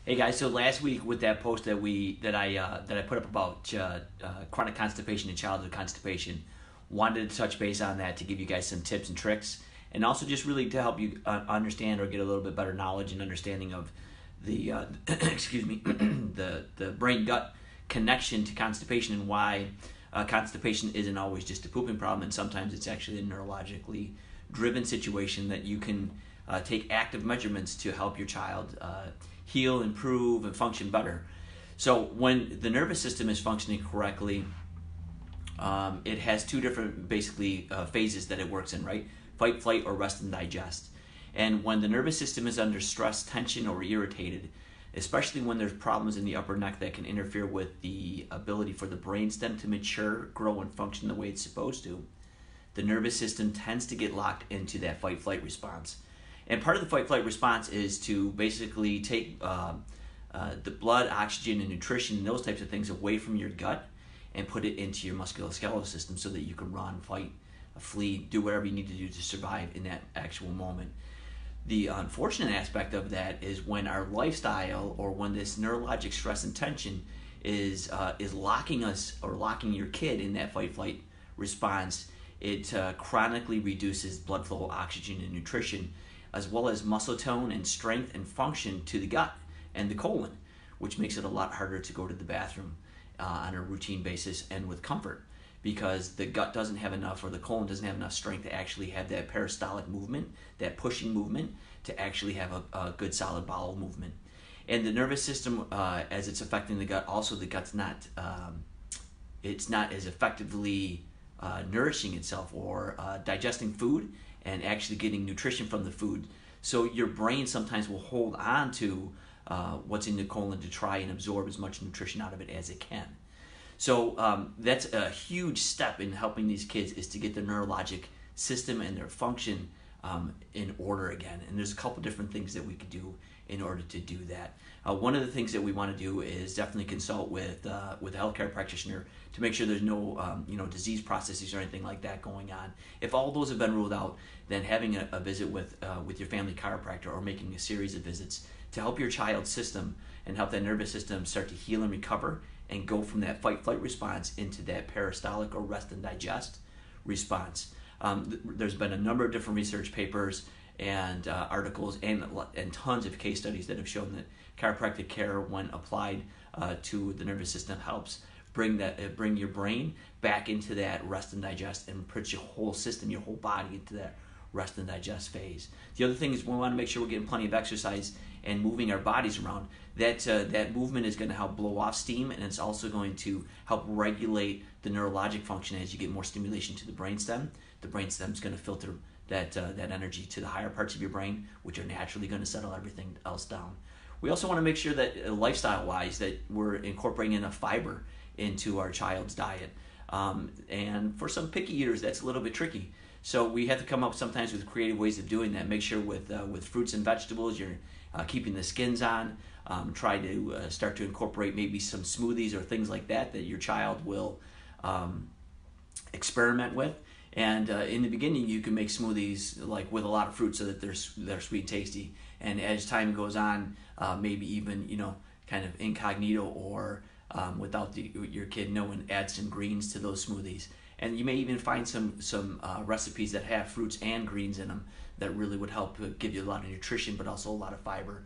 Hey guys, so last week with that post that I put up about chronic constipation and childhood constipation, wanted to touch base on that to give you guys some tips and tricks, and also just really to help you understand or get a little bit better knowledge and understanding of the excuse me the brain gut connection to constipation and why constipation isn't always just a pooping problem, and sometimes it's actually a neurologically driven situation that you can take active measurements to help your child heal, improve, and function better. So when the nervous system is functioning correctly, it has two different basically phases that it works in, right? Fight, flight, or rest and digest. And when the nervous system is under stress, tension, or irritated, especially when there's problems in the upper neck that can interfere with the ability for the brainstem to mature, grow, and function the way it's supposed to, the nervous system tends to get locked into that fight-flight response. And part of the fight-flight response is to basically take the blood, oxygen, and nutrition and those types of things away from your gut and put it into your musculoskeletal system so that you can run, fight, flee, do whatever you need to do to survive in that actual moment. The unfortunate aspect of that is when our lifestyle or when this neurologic stress and tension is locking us or locking your kid in that fight-flight response, it chronically reduces blood flow, oxygen, and nutrition, as well as muscle tone and strength and function to the gut and the colon, which makes it a lot harder to go to the bathroom on a routine basis and with comfort, because the gut doesn't have enough, or the colon doesn't have enough strength to actually have that peristaltic movement, that pushing movement, to actually have a good solid bowel movement. And the nervous system, as it's affecting the gut, also the gut's not, it's not as effectively nourishing itself or digesting food and actually getting nutrition from the food. So your brain sometimes will hold on to what's in the colon to try and absorb as much nutrition out of it as it can. So that's a huge step in helping these kids, is to get their neurologic system and their function in order again. And there's a couple different things that we could do in order to do that. One of the things that we want to do is definitely consult with a healthcare practitioner to make sure there's no disease processes or anything like that going on. If all those have been ruled out, then having a visit with your family chiropractor, or making a series of visits to help your child's system and help that nervous system start to heal and recover and go from that fight-flight response into that peristaltic or rest and digest response. There's been a number of different research papers and articles and tons of case studies that have shown that chiropractic care, when applied to the nervous system, helps bring your brain back into that rest and digest, and put your whole system, your whole body, into that rest and digest phase. The other thing is we want to make sure we're getting plenty of exercise and moving our bodies around. That movement is going to help blow off steam, and it's also going to help regulate the neurologic function as you get more stimulation to the brainstem. The brainstem is going to filter that energy to the higher parts of your brain, which are naturally going to settle everything else down. We also want to make sure that lifestyle-wise that we're incorporating enough fiber into our child's diet. And for some picky eaters, that's a little bit tricky. So we have to come up sometimes with creative ways of doing that. Make sure with fruits and vegetables you're keeping the skins on. Try to start to incorporate maybe some smoothies or things like that your child will experiment with. And in the beginning, you can make smoothies like with a lot of fruit so that they're sweet and tasty. And as time goes on, maybe even kind of incognito or without your kid knowing, add some greens to those smoothies. And you may even find some recipes that have fruits and greens in them that really would help give you a lot of nutrition, but also a lot of fiber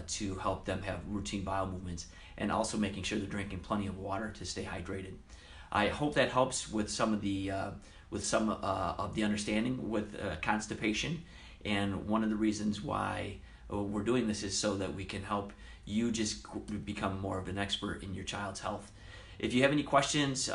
to help them have routine bowel movements, and also making sure they're drinking plenty of water to stay hydrated. I hope that helps with some of the understanding with constipation. And one of the reasons why we're doing this is so that we can help you just become more of an expert in your child's health. If you have any questions,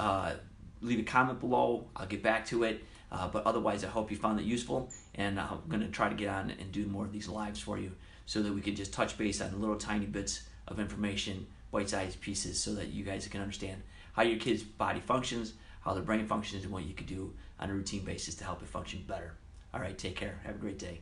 leave a comment below. I'll get back to it. But otherwise, I hope you found it useful, and I'm going to try to get on and do more of these lives for you so that we can just touch base on little tiny bits of information, bite-sized pieces, so that you guys can understand how your kid's body functions, how their brain functions, and what you could do on a routine basis to help it function better. All right, take care. Have a great day.